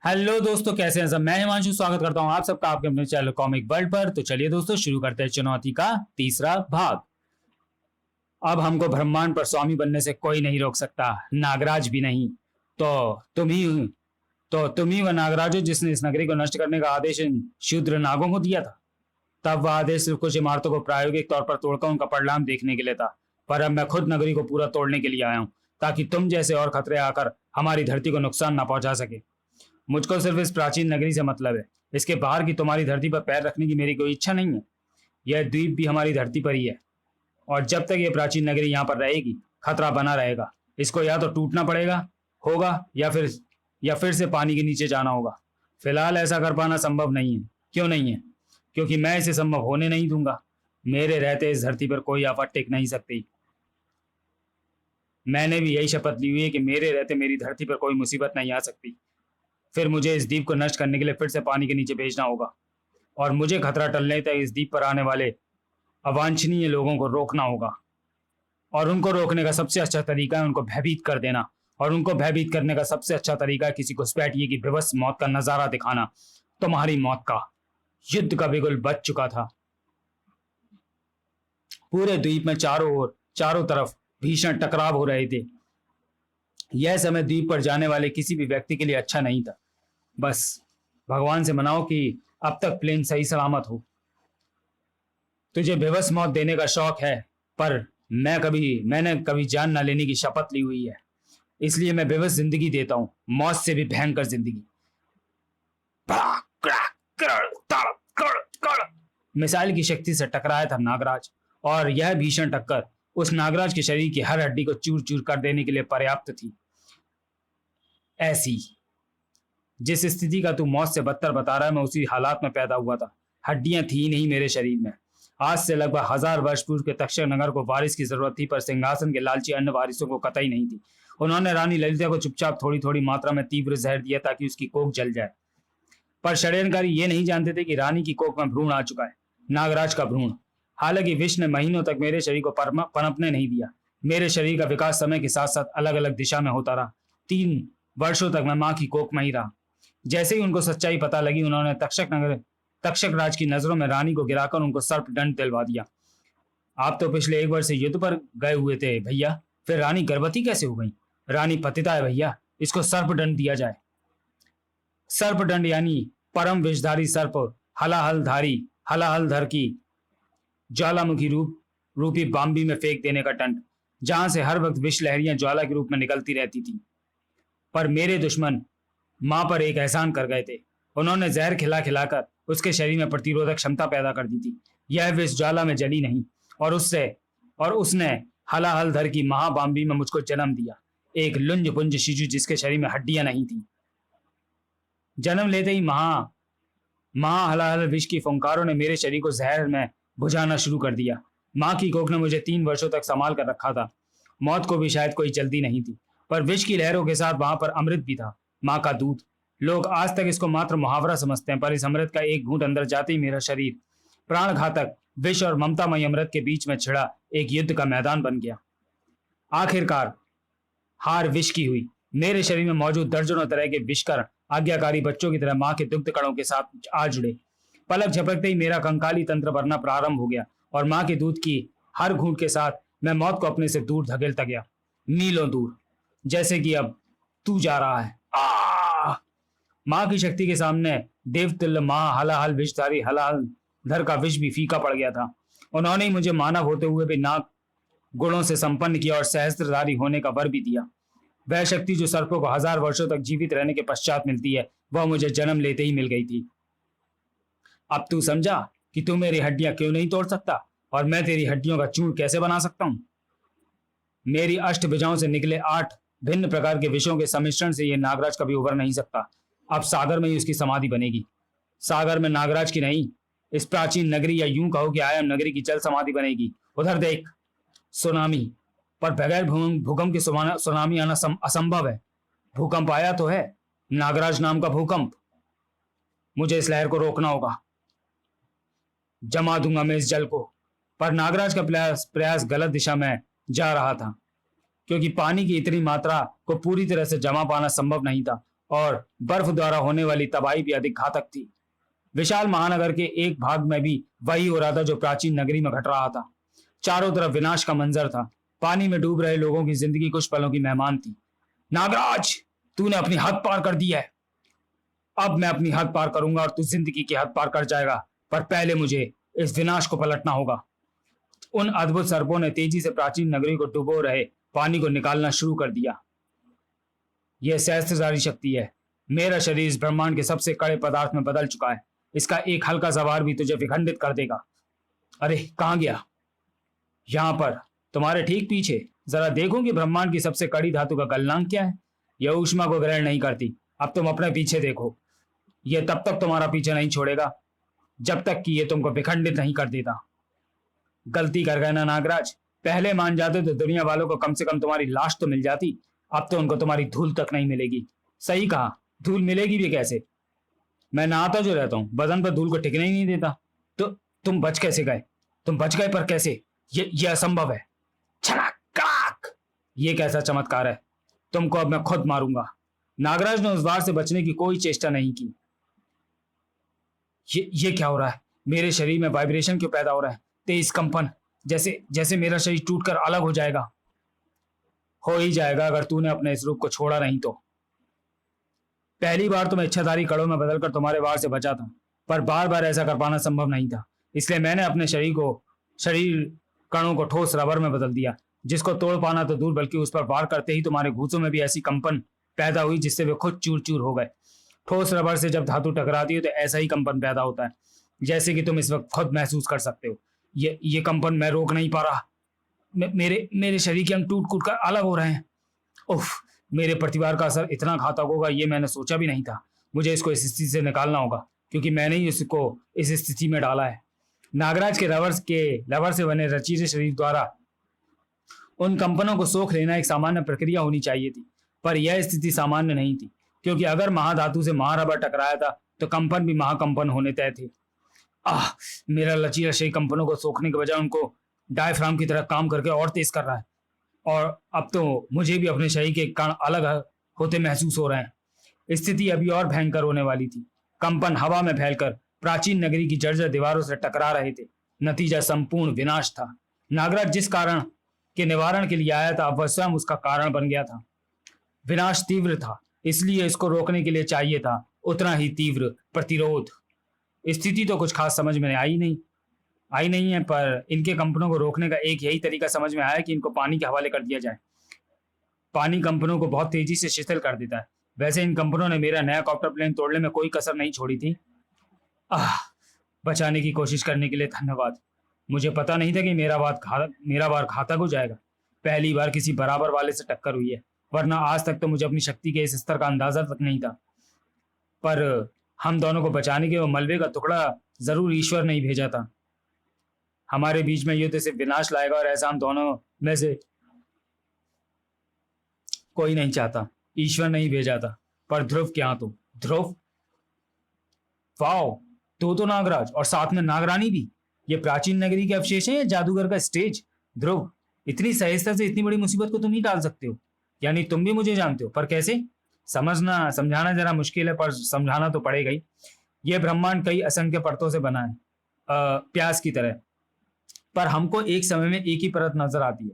Hello दोस्तों, कैसे हैं सब। मैं हिमांशु स्वागत करता हूं आप सबका आपके अपने चैनल कॉमिक वर्ल्ड पर। तो चलिए दोस्तों, शुरू करते हैं चुनौती का तीसरा भाग। अब हमको ब्रह्मांड पर स्वामी बनने से कोई नहीं रोक सकता, नागराज भी नहीं। तो तुम ही तुम ही वह नागराज हो जिसने इस नगरी को नष्ट करने का आदेश इन शूद्र नागों को दिया था। तब वह आदेश सिर्फ कुछ इमारतों को प्रायोगिक तौर पर तोड़कर उनका परिणाम देखने के लिए था, पर अब मैं खुद नगरी को पूरा तोड़ने के लिए आया हूं, ताकि तुम जैसे और खतरे आकर हमारी धरती को नुकसान न पहुंचा सके। मुझको सिर्फ इस प्राचीन नगरी से मतलब है, इसके बाहर की तुम्हारी धरती पर पैर रखने की मेरी कोई इच्छा नहीं है। यह द्वीप भी हमारी धरती पर ही है, और जब तक यह प्राचीन नगरी यहाँ पर रहेगी खतरा बना रहेगा। इसको या तो टूटना पड़ेगा होगा या फिर से पानी के नीचे जाना होगा। फिलहाल ऐसा कर पाना संभव नहीं है। क्यों नहीं है? क्योंकि मैं इसे संभव होने नहीं दूंगा। मेरे रहते इस धरती पर कोई आफत टिक नहीं सकती। मैंने भी यही शपथ ली हुई है कि मेरे रहते मेरी धरती पर कोई मुसीबत नहीं आ सकती। फिर मुझे इस द्वीप को नष्ट करने के लिए फिर से पानी के नीचे भेजना होगा, और मुझे खतरा टलने तक इस द्वीप पर आने वाले अवांछनीय लोगों को रोकना होगा। और उनको रोकने का सबसे अच्छा तरीका है उनको भयभीत कर देना, और उनको भयभीत करने का सबसे अच्छा तरीका है किसी घुसपैठिए की बेबस मौत का नजारा दिखाना। तुम्हारी मौत का युद्ध का बिगुल बज चुका था। पूरे द्वीप में चारों तरफ भीषण टकराव हो रहे थे। यह समय द्वीप पर जाने वाले किसी भी व्यक्ति के लिए अच्छा नहीं था। बस भगवान से मनाओ कि अब तक प्लेन सही सलामत हो। तुझे बेबस मौत देने का शौक है, पर मैंने कभी जान ना लेने की शपथ ली हुई है। इसलिए मैं बेबस जिंदगी देता हूं, मौत से भी भयंकर जिंदगी। मिसाइल की शक्ति से टकराया था नागराज, और यह भीषण टक्कर उस नागराज के शरीर की हर हड्डी को चूर चूर कर देने के लिए पर्याप्त थी। ऐसी जिस स्थिति का तू मौत से बदतर बता रहा है, मैं उसी हालात में पैदा हुआ था। हड्डियां थी नहीं मेरे शरीर में। आज से लगभग 1000 वर्ष पूर्व के तक्षक नगर को वारिस की जरूरत थी, पर सिंहासन के लालची अन्य वारिसों को कतई नहीं थी। उन्होंने रानी ललिता को चुपचाप थोड़ी थोड़ी मात्रा में तीव्र जहर दिया ताकि उसकी कोख जल जाए। पर षड्यंत्रकारी ये नहीं जानते थे कि रानी की कोख में भ्रूण आ चुका है, नागराज का भ्रूण। हालांकि विष ने महीनों तक मेरे शरीर को पनपने नहीं दिया। मेरे शरीर का विकास समय के साथ साथ अलग अलग दिशा में होता रहा। 3 वर्षों तक मैं माँ की कोख में ही रहा। जैसे ही उनको सच्चाई पता लगी, उन्होंने तक्षक राज की नजरों में रानी को गिराकर उनको सर्प दंड दिलवा दिया। आप तो पिछले 1 वर्ष से युद्ध पर गए हुए थे भैया, फिर रानी गर्भवती कैसे हो गई? रानी पतिता है भैया, इसको सर्प दंड दिया जाए। सर्प दंड यानी परम विषधारी सर्प हलाहलधर की ज्वालामुखी रूपी बाम्बी में फेंक देने का दंड, जहां से हर वक्त विष लहरियां ज्वाला के रूप में निकलती रहती थी। पर मेरे दुश्मन मां पर एक एहसान कर गए थे। उन्होंने जहर खिला खिलाकर उसके शरीर में प्रतिरोधक क्षमता पैदा कर दी थी। यह विष ज्वाला में जली नहीं, और उसने हलाहलधर की महाबाम्बी में मुझको जन्म दिया, एक लुंज पुंज शिशु जिसके शरीर में हड्डियां नहीं थी। जन्म लेते ही हलाहल विष की फुंकारों ने मेरे शरीर को जहर में बुझाना शुरू कर दिया। माँ की कोख ने मुझे 3 वर्षों तक संभाल कर रखा था। मौत को भी शायद कोई जल्दी नहीं थी, पर विष की लहरों के साथ वहां पर अमृत भी था, माँ का दूध। लोग आज तक इसको मात्र मुहावरा समझते हैं, पर इस अमृत का एक घूंट अंदर जाते ही मेरा शरीर प्राण घातक विष और ममतामय अमृत के बीच में छिड़ा एक युद्ध का मैदान बन गया। आखिरकार हार विष की हुई। मेरे शरीर में मौजूद दर्जनों तरह के विषकरण आज्ञाकारी बच्चों की तरह माँ के दुग्ध कणों के साथ आ जुड़े। पलक झपकते ही मेरा कंकाली तंत्र बनना प्रारंभ हो गया, और माँ के दूध की हर घूंट के साथ मैं मौत को अपने से दूर धकेलता गया, मीलों दूर, जैसे कि अब तू जा रहा है। माँ की शक्ति के सामने देवतुल्य माँ हलाहल विषधारी हलाहलधर का विष भी फीका पड़ गया था। उन्होंने ही मुझे मानव होते हुए भी नाग गुणों से संपन्न किया और सहस्त्रधारी होने का वर भी दिया। वह शक्ति जो सर्पों को 1000 वर्षों तक जीवित रहने के पश्चात मिलती है, वह मुझे जन्म लेते ही मिल गई थी। अब तू समझा कि तू मेरी हड्डियां क्यों नहीं तोड़ सकता, और मैं तेरी हड्डियों का चूर्ण कैसे बना सकता हूं। मेरी अष्टभुजाओं से निकले 8 भिन्न प्रकार के विषयों के सम्मिश्रण से यह नागराज कभी उभर नहीं सकता। अब सागर में ही उसकी समाधि बनेगी। सागर में नागराज की नहीं, इस प्राचीन नगरी, या यूं कहो कि आयम नगरी की जल समाधि बनेगी। उधर देख, सुनामी। पर बगैर भूकंप के सुनामी आना असंभव है। भूकंप आया तो है, नागराज नाम का भूकंप। मुझे इस लहर को रोकना होगा। जमा दूंगा मैं इस जल को। पर नागराज का प्रयास गलत दिशा में जा रहा था, क्योंकि पानी की इतनी मात्रा को पूरी तरह से जमा पाना संभव नहीं था, और बर्फ द्वारा होने वाली तबाही भी अधिक घातक थी। विशाल महानगर के एक भाग में भी वही हो रहा था जो प्राचीन नगरी में घट रहा था। चारों तरफ विनाश का मंजर था। पानी में डूब रहे लोगों की जिंदगी कुछ पलों की मेहमान थी। नागराज, तूने अपनी हद पार कर दी है। अब मैं अपनी हद पार करूंगा और तू जिंदगी की हद पार कर जाएगा, पर पहले मुझे इस विनाश को पलटना होगा। उन अद्भुत सर्पों ने तेजी से प्राचीन नगरी को डुबो रहे पानी को निकालना शुरू कर दिया। यह सहस्त्रधारी शक्ति है। मेरा शरीर इस ब्रह्मांड के सबसे कड़े पदार्थ में बदल चुका है। इसका एक हल्का सवार भी तुझे विखंडित कर देगा। अरे कहां गया? यहां पर, तुम्हारे ठीक पीछे। जरा देखो कि ब्रह्मांड की सबसे कड़ी धातु का गलनांक क्या है। यह ऊष्मा को ग्रहण नहीं करती। अब तुम अपने पीछे देखो। यह तब तक तुम्हारा पीछा नहीं छोड़ेगा जब तक कि यह तुमको विखंडित नहीं कर देता। गलती कर गए ना नागराज। पहले मान जाते तो दुनिया वालों को कम से कम तुम्हारी लाश तो मिल जाती। अब तो उनको तुम्हारी धूल तक नहीं मिलेगी। सही कहा, धूल मिलेगी भी कैसे? मैं नहाता जो रहता हूं, बदन पर धूल को टिकने ही नहीं देता। तो तुम बच कैसे गए? तुम बच गए, पर कैसे? ये असंभव है। छलाक! ये कैसा चमत्कार है? तुमको अब मैं खुद मारूंगा। नागराज ने उस वार से बचने की कोई चेष्टा नहीं की। ये क्या हो रहा है? मेरे शरीर में वाइब्रेशन क्यों पैदा हो रहा है? तेज कंपन, जैसे जैसे मेरा शरीर टूटकर अलग हो जाएगा। हो ही जाएगा अगर तूने अपने इस रूप को छोड़ा नहीं तो। पहली बार तो मैं इच्छाधारी कड़ों में बदलकर तुम्हारे वार से बचा था, पर बार बार ऐसा कर पाना संभव नहीं था। इसलिए मैंने अपने शरीर कणों को ठोस रबर में बदल दिया, जिसको तोड़ पाना तो दूर बल्कि उस पर वार करते ही तुम्हारे घूंसों में भी ऐसी कंपन पैदा हुई जिससे वे खुद चूर चूर हो गए। ठोस रबर से जब धातु टकराती है तो ऐसा ही कंपन पैदा होता है, जैसे कि तुम इस वक्त खुद महसूस कर सकते हो। ये कंपन मैं रोक नहीं पा रहा। मेरे शरीर के अंग टूट कूट कर अलग हो रहे हैं। उफ, मेरे प्रतिवार का असर इतना घातक होगा ये मैंने सोचा भी नहीं था। मुझे इसको इस स्थिति से निकालना होगा, क्योंकि मैंने ही इसको इस स्थिति में डाला है। नागराज के रबर से बने रचीले शरीर द्वारा उन कंपनों को सोख लेना एक सामान्य प्रक्रिया होनी चाहिए थी, पर यह स्थिति सामान्य नहीं थी, क्योंकि अगर महाधातु से महारबर टकराया था तो कंपन भी महाकंपन होने तय थे। मेरा लचीला शरीर कंपनों को सोखने के बजाय उनको डायफ्राम की तरह काम करके और तेज कर रहा है, और अब तो मुझे भी अपने शरीर के कण अलग होते महसूस हो रहे हैं। स्थिति अभी और भयंकर होने वाली थी। कंपन हवा में फैलकर प्राचीन नगरी की जर्जर दीवारों से टकरा रहे थे। नतीजा संपूर्ण विनाश था। नागराज जिस कारण के निवारण के लिए आया था, वह स्वयं उसका कारण बन गया था। विनाश तीव्र था, इसलिए इसको रोकने के लिए चाहिए था उतना ही तीव्र प्रतिरोध। स्थिति तो कुछ खास समझ में आई नहीं है, पर इनके कंपनों को रोकने का एक यही तरीका समझ में आया कि इनको पानी के हवाले कर दिया जाए। पानी कंपनों को बहुत तेजी से शिथिल कर देता है। वैसे इन कंपनों ने मेरा नया कॉप्टर प्लेन तोड़ने में कोई कसर नहीं छोड़ी थी। बचाने की कोशिश करने के लिए धन्यवाद। मुझे पता नहीं था कि मेरा वार घातक हो जाएगा। पहली बार किसी बराबर वाले से टक्कर हुई है, वरना आज तक तो मुझे अपनी शक्ति के इस स्तर का अंदाजा तक नहीं था। पर हम दोनों को बचाने के वो मलबे का टुकड़ा जरूर ईश्वर नहीं भेजा था। हमारे बीच में युद्ध से विनाश लाएगा, और ऐसा हम दोनों में से कोई नहीं चाहता। ईश्वर नहीं भेजा था। पर ध्रुव क्या तुम? ध्रुव? वाओ, तो नागराज और साथ में नागरानी भी। ये प्राचीन नगरी के अवशेष हैं या जादूगर का स्टेज? ध्रुव, इतनी सहजता से इतनी बड़ी मुसीबत को तुम ही टाल सकते हो? यानी तुम भी मुझे जानते हो, पर कैसे? समझाना जरा मुश्किल है, पर समझाना तो पड़ेगा ही। यह ब्रह्मांड कई असंख्य परतों से बना है, प्यास की तरह, पर हमको एक समय में एक ही परत नजर आती है।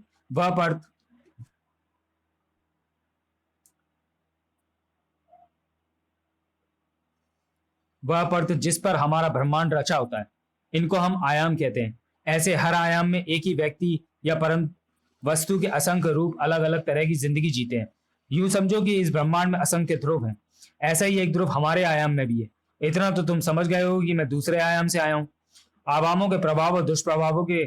वह परत जिस पर हमारा ब्रह्मांड रचा होता है, इनको हम आयाम कहते हैं। ऐसे हर आयाम में एक ही व्यक्ति या परम वस्तु के असंख्य रूप अलग अलग तरह की जिंदगी जीते हैं। यूं समझो कि इस ब्रह्मांड में असंख्य ध्रुव हैं। ऐसा ही एक ध्रुव हमारे आयाम में भी है। इतना तो तुम समझ गए हो कि मैं दूसरे आयाम से आया हूं। आवामों के प्रभाव और दुष्प्रभावों के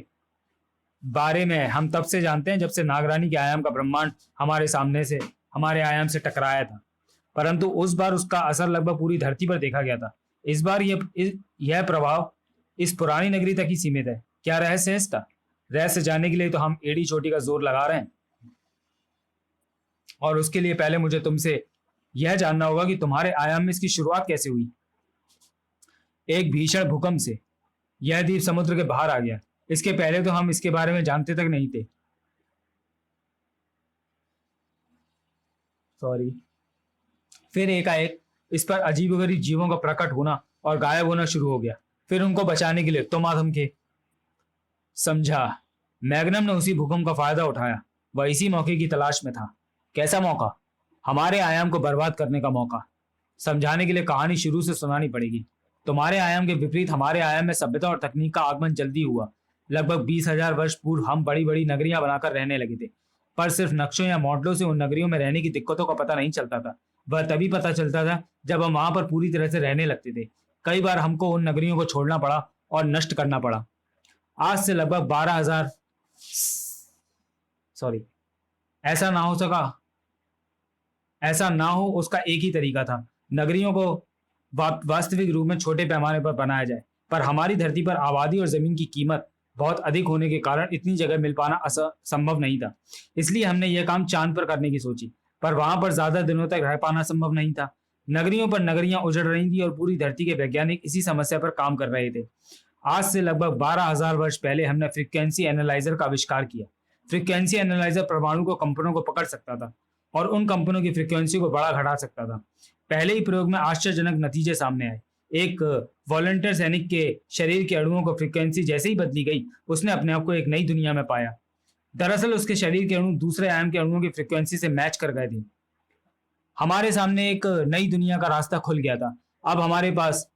बारे में हम तब से जानते हैं जब से नागरानी के आयाम का ब्रह्मांड हमारे आयाम से टकराया था। परंतु उस बार उसका असर लगभग पूरी धरती पर देखा गया था। इस बार यह प्रभाव इस पुरानी नगरी तक ही सीमित है। क्या रहस्य है इसका? रहस्य जानने के लिए तो हम एड़ी चोटी का जोर लगा रहे हैं, और उसके लिए पहले मुझे तुमसे यह जानना होगा कि तुम्हारे आयाम में इसकी शुरुआत कैसे हुई। एक भीषण भूकंप से यह द्वीप समुद्र के बाहर आ गया। इसके पहले तो हम इसके बारे में जानते तक नहीं थे। सॉरी। फिर एकाएक इस पर अजीबोगरीब जीवों का प्रकट होना और गायब होना शुरू हो गया। फिर उनको बचाने के लिए तुम आ धमके। समझा। मैग्नम ने उसी भूकंप का फायदा उठाया। वह इसी मौके की तलाश में था। कैसा मौका? हमारे आयाम को बर्बाद करने का मौका। समझाने के लिए कहानी शुरू से सुनानी पड़ेगी। तुम्हारे आयाम के विपरीत हमारे आयाम में सभ्यता और तकनीक का आगमन जल्दी हुआ। लगभग 20,000 वर्ष पूर्व हम बड़ी बड़ी नगरियां बनाकर रहने लगे थे, पर सिर्फ नक्शों या मॉडलों से उन नगरियों में रहने की दिक्कतों का पता नहीं चलता था। वह तभी पता चलता था जब हम वहां पर पूरी तरह से रहने लगते थे। कई बार हमको उन नगरियों को छोड़ना पड़ा और नष्ट करना पड़ा। आज से लगभग 12,000 सॉरी ऐसा ना हो सका ऐसा ना हो उसका एक ही तरीका था, नगरियों को वास्तविक रूप में छोटे पैमाने पर बनाया जाए। पर हमारी धरती पर आबादी और जमीन की कीमत बहुत अधिक होने के कारण इतनी जगह मिल पाना संभव नहीं था। इसलिए हमने यह काम चांद पर करने की सोची, पर वहां पर ज्यादा दिनों तक रह पाना संभव नहीं था। नगरियों पर नगरियां उजड़ रही थी और पूरी धरती के वैज्ञानिक इसी समस्या पर काम कर रहे थे। आज से लगभग 12,000 वर्ष पहले हमने फ्रीक्वेंसी एनालाइजर का आविष्कार किया। फ्रीक्वेंसी एनालाइजर परमाणु को कंपनों को पकड़ सकता था और उन कंपनों की फ्रीक्वेंसी को बड़ा घटा सकता था। पहले ही प्रयोग में आश्चर्यजनक नतीजे सामने आए। एक वॉलंटियर सैनिक के शरीर के अणुओं को फ्रीक्वेंसी जैसे ही बदली गई, उसने अपने आप को एक नई दुनिया में पाया। दरअसल उसके शरीर के अणु दूसरे आयाम के अणुओं की फ्रीक्वेंसी से मैच कर गए थे। हमारे सामने एक नई दुनिया का रास्ता खुल गया था। अब हमारे पास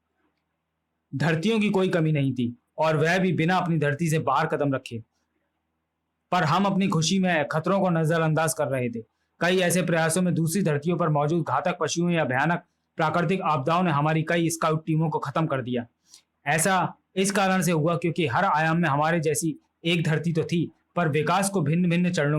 धरतियों की कोई कमी नहीं थी, और वह भी बिना अपनी धरती से बाहर कदम रखे। पर हम अपनी खुशी में खतरों को नजरअंदाज कर रहे थे। कई ऐसे प्रयासों में दूसरी धरतियों पर मौजूद घातक पशुओं या भयानक प्राकृतिक आपदाओं ने हमारी कई स्काउट टीमों को खत्म कर दिया। ऐसा इस कारण से हुआ क्योंकि हर आयाम में हमारे जैसी एक धरती तो थी, पर विकास के भिन्न भिन्न चरणों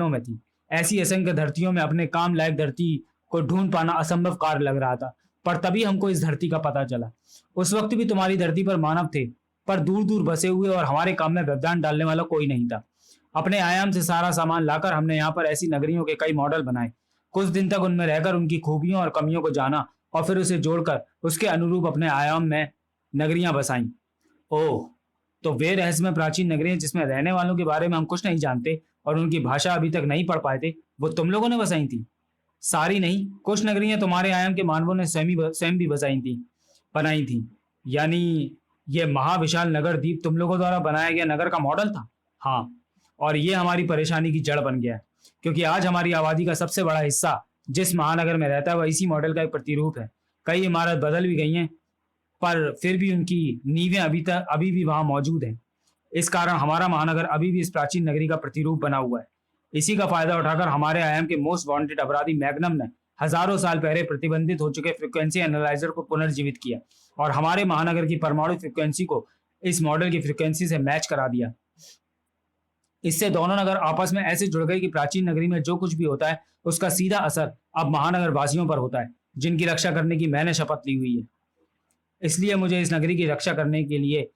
में थी। ऐसी असंख्य धरतियों में अपने काम लायक धरती को ढूंढ पाना असंभव कार्य लग रहा था। पर तभी हमको इस धरती का पता चला। उस वक्त भी तुम्हारी धरती पर मानव थे, पर दूर दूर बसे हुए, और हमारे काम में व्यवधान डालने वाला कोई नहीं था। अपने आयाम से सारा सामान लाकर हमने यहाँ पर ऐसी नगरियों के कई मॉडल बनाए। कुछ दिन तक उनमें रहकर उनकी खूबियों और कमियों को जाना, और फिर उसे जोड़कर उसके अनुरूप अपने आयाम में नगरियां बसाई। ओह, तो वे रहस्यमय प्राचीन नगरियां जिसमें रहने वालों के बारे में हम कुछ नहीं जानते और उनकी भाषा अभी तक नहीं पढ़ पाए थे, वो तुम लोगों ने बसाई थी? सारी नहीं, कुछ नगरियां तुम्हारे आयाम के मानवों ने स्वयं भी बनाई थी। यानी ये महाविशाल नगर द्वीप तुम लोगों द्वारा बनाया गया नगर का मॉडल था? हाँ, और ये हमारी परेशानी की जड़ बन गया है, क्योंकि आज हमारी आबादी का सबसे बड़ा हिस्सा जिस महानगर में रहता है वह इसी मॉडल का एक प्रतिरूप है। कई इमारत बदल भी गई हैं, पर फिर भी उनकी नींवें अभी भी वहां मौजूद हैं। इस कारण हमारा महानगर अभी भी इस प्राचीन नगरी का प्रतिरूप बना हुआ है। इसी का फायदा उठाकर हमारे आयाम के मोस्ट वांटेड अपराधी मैग्नम ने हजारों साल पहले प्रतिबंधित हो चुके फ्रीक्वेंसी एनालाइजर को पुनर्जीवित किया और हमारे महानगर की परमाणु फ्रीक्वेंसी को इस मॉडल की फ्रीक्वेंसी से मैच करा दिया। इससे दोनों नगर आपस में ऐसे जुड़ गए कि प्राचीन नगरी में जो कुछ भी होता है उसका सीधा असर अब महानगर वासियों पर होता है, जिनकी रक्षा करने की मैंने शपथ ली हुई है। इसलिए मुझे इस नगरी की रक्षा करने के लिए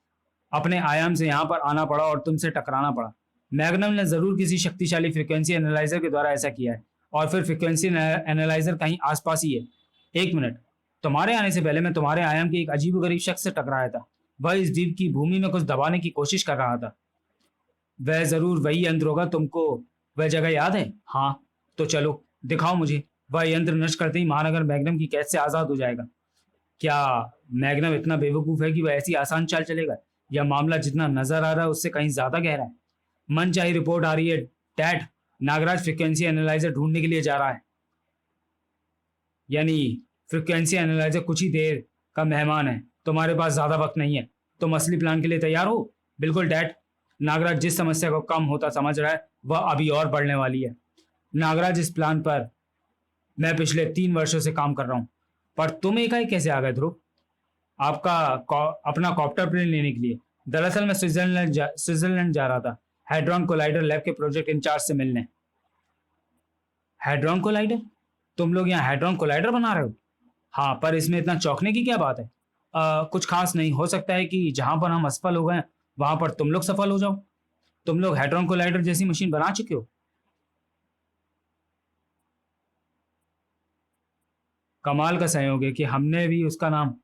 अपने आयाम से यहाँ पर आना पड़ा और तुमसे टकराना पड़ा। मैग्नम ने जरूर किसी शक्तिशाली फ्रीक्वेंसी एनालाइजर के द्वारा ऐसा किया है, और फिर फ्रीक्वेंसी एनालाइजर कहीं आसपास ही है। एक मिनट, तुम्हारे आने से पहले मैं तुम्हारे आयाम के एक अजीबोगरीब शख्स से टकराया था। वह इस द्वीप की भूमि में कुछ दबाने की कोशिश कर रहा था। वह जरूर वही यंत्र होगा। तुमको वह जगह याद है? हाँ, तो चलो दिखाओ मुझे। वह यंत्र नष्ट करते ही महानगर मैग्नम की कैद से आजाद हो जाएगा। क्या मैग्नम इतना बेवकूफ है कि वह ऐसी आसान चाल चलेगा? यह मामला जितना नजर आ रहा है उससे कहीं ज्यादा गहरा है। मनचाही रिपोर्ट आ रही है डैड। नागराज फ्रीक्वेंसी एनालाइजर ढूंढने के लिए जा रहा है। यानी फ्रीक्वेंसी एनालाइजर कुछ ही देर का मेहमान है। तुम्हारे पास ज्यादा वक्त नहीं है। तुम असली प्लान के लिए तैयार हो? बिल्कुल डैड। नागराज जिस समस्या को कम होता समझ रहा है वह अभी और बढ़ने वाली है। नागराज, इस प्लान पर मैं पिछले 3 वर्षों से काम कर रहा हूं। पर तुम एकाएक कैसे आ गए ध्रुव? अपना कॉप्टर प्लेन लेने के लिए। दरअसल मैं स्विट्जरलैंड जा रहा था, हैड्रॉन कोलाइडर लैब के प्रोजेक्ट इंचार्ज से मिलने। Hadron collider? तुम लोग यहाँ हैड्रॉन कोलाइडर बना रहे हो? हाँ, पर इसमें इतना चौंकने की क्या बात है? कुछ खास नहीं। हो सकता है कि जहां पर हम असफल हो गए वहां पर तुम लोग सफल हो जाओ। तुम लोग हैड्रॉन कोलाइडर जैसी मशीन बना चुके हो? कमाल का संयोग है कि हमने भी उसका नाम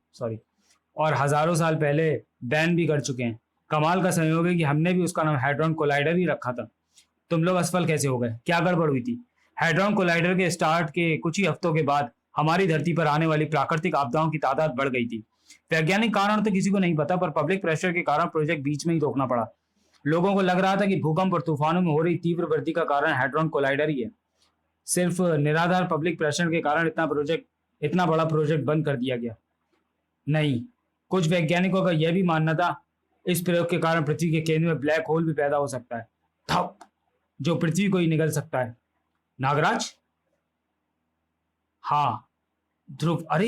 और हजारों साल पहले बैन भी कर चुके हैं। कमाल का संयोग है कि हमने भी उसका नाम हैड्रॉन कोलाइडर ही रखा था। तुम लोग असफल कैसे हो गए? क्या गड़बड़ हुई थी? हैड्रॉन कोलाइडर के स्टार्ट के कुछ ही हफ्तों के बाद हमारी धरती पर आने वाली प्राकृतिक आपदाओं की तादाद बढ़ गई थी। वैज्ञानिक कारण तो किसी को नहीं पता, पर पब्लिक प्रेशर के कारण प्रोजेक्ट बीच में ही रोकना पड़ा। लोगों को लग रहा था कि भूकंप और तूफानों में हो रही तीव्र वृद्धि का कारण हैड्रॉन कोलाइडर ही है। सिर्फ निराधार पब्लिक प्रेशर के कारण इतना बड़ा प्रोजेक्ट बंद कर दिया गया। नहीं, कुछ वैज्ञानिकों का यह भी मानना था इस प्रयोग के कारण पृथ्वी के केंद्र में ब्लैक होल भी पैदा हो सकता है, थप, जो पृथ्वी को ही निगल सकता है। नागराज? हाँ। ध्रुव? अरे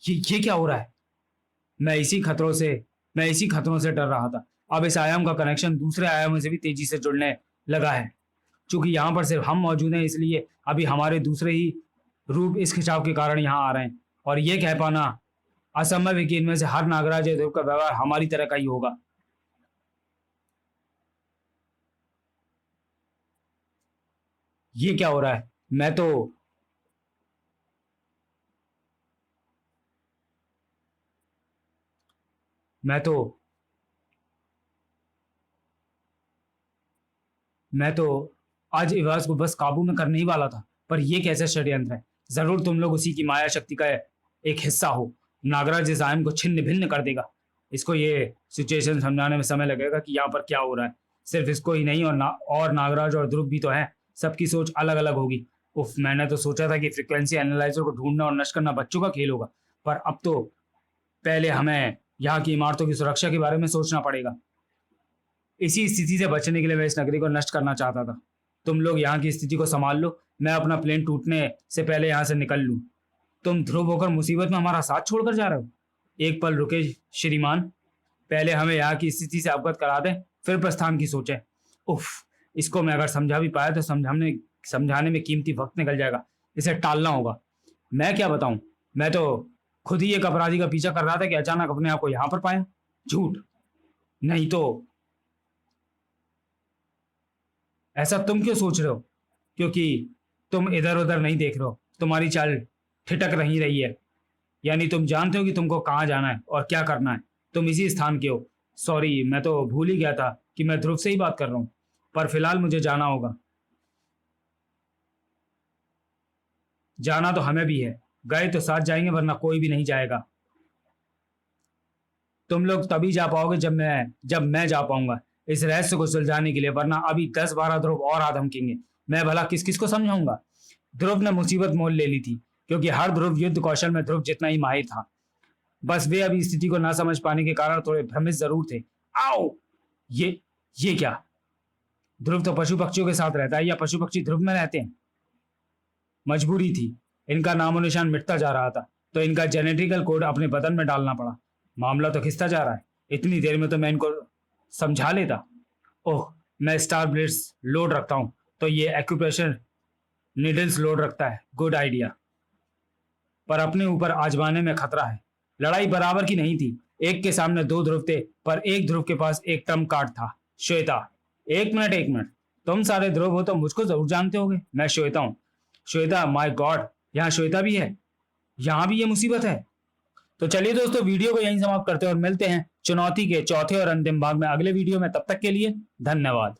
ये क्या हो रहा है? मैं इसी खतरों से डर रहा था। अब इस आयाम का कनेक्शन दूसरे आयामों से भी तेजी से जुड़ने लगा है। चूंकि यहाँ पर सिर्फ हम मौजूद हैं, इसलिए अभी हमारे दूसरे ही रूप इस खिंचाव के कारण यहाँ आ रहे हैं। और ये कह पाना असंभव है कि इनमें से हर नागराज या ध्रुव का व्यवहार हमारी तरह का ही होगा। ये क्या हो रहा है? मैं तो मैं तो आज इवाज को बस काबू में करने ही वाला था, पर यह कैसा षड्यंत्र है? जरूर तुम लोग उसी की माया शक्ति का एक हिस्सा हो। नागराज इस आयन को छिन्न भिन्न कर देगा। इसको ये सिचुएशन समझाने में समय लगेगा कि यहाँ पर क्या हो रहा है। सिर्फ इसको ही नहीं, और नागराज और ध्रुव भी तो हैं। सबकी सोच अलग अलग होगी। उफ, मैंने तो सोचा था कि फ्रिक्वेंसी एनालाइजर को ढूंढना और नष्ट करना बच्चों का खेल होगा, पर अब तो पहले हमें यहाँ की इमारतों की सुरक्षा के बारे में सोचना पड़ेगा। इसी स्थिति से बचने के लिए मैं इस नगरी को नष्ट करना चाहता था। तुम लोग यहाँ की स्थिति को संभाल लो, मैं अपना प्लेन टूटने से पहले यहाँ से निकल लूँ। तुम ध्रुव होकर मुसीबत में हमारा साथ छोड़कर जा रहे हो? एक पल रुके श्रीमान, पहले हमें यहाँ की स्थिति से अवगत करा दें, फिर प्रस्थान की सोचें। उफ, इसको मैं अगर समझा भी पाया तो समझाने में कीमती वक्त निकल जाएगा। इसे टालना होगा। मैं क्या बताऊं, मैं तो खुद ही एक अपराधी का पीछा कर रहा था कि अचानक अपने आप को यहाँ पर पाया। झूठ नहीं तो ऐसा तुम क्यों सोच रहे हो? क्योंकि तुम इधर उधर नहीं देख रहे हो, तुम्हारी चाल ठिठक रही है। यानी तुम जानते हो कि तुमको कहाँ जाना है और क्या करना है। तुम इसी स्थान के हो। सॉरी, मैं तो भूल ही गया था कि मैं ध्रुव से ही बात कर रहा हूँ, पर फिलहाल मुझे जाना होगा। जाना तो हमें भी है, गए तो साथ जाएंगे, वरना कोई भी नहीं जाएगा। तुम लोग तभी जा पाओगे जब मैं जा पाऊंगा इस रहस्य को सुलझाने के लिए, वरना अभी 10-12 ध्रुव और आ धमकेंगे। मैं भला किस किस को समझाऊंगा? ध्रुव ने मुसीबत मोल ले ली थी, क्योंकि हर ध्रुव युद्ध कौशल में ध्रुव जितना ही माहिर था। बस वे अभी स्थिति को ना समझ पाने के कारण थोड़े भ्रमित जरूर थे। आओ, ये क्या? ध्रुव तो पशु पक्षियों के साथ रहता है, या पशु पक्षी ध्रुव में रहते हैं? मजबूरी थी, इनका नामो निशान मिटता जा रहा था, तो इनका जेनेटिकल कोड अपने बदन में डालना पड़ा। मामला तो खिंचता जा रहा है। इतनी देर में तो मैं इनको समझा लेता। ओह, मैं स्टार ब्लेड्स लोड रखता हूं, तो ये एक्यूप्रेशर निडल्स लोड रखता है। Good idea. पर अपने ऊपर आजमाने में खतरा है। लड़ाई बराबर की नहीं थी। एक के सामने 2 ध्रुव थे, पर एक ध्रुव के पास एक ट्रम्प कार्ड था, श्वेता। एक मिनट, तुम सारे ध्रुव हो तो मुझको जरूर जानते होगे। मैं श्वेता हूँ। श्वेता? माय गॉड, यहाँ श्वेता भी है। यहाँ भी ये मुसीबत है। तो चलिए दोस्तों, वीडियो को यहीं समाप्त करते हैं और मिलते हैं चुनौती के चौथे और अंतिम भाग में अगले वीडियो में। तब तक के लिए धन्यवाद।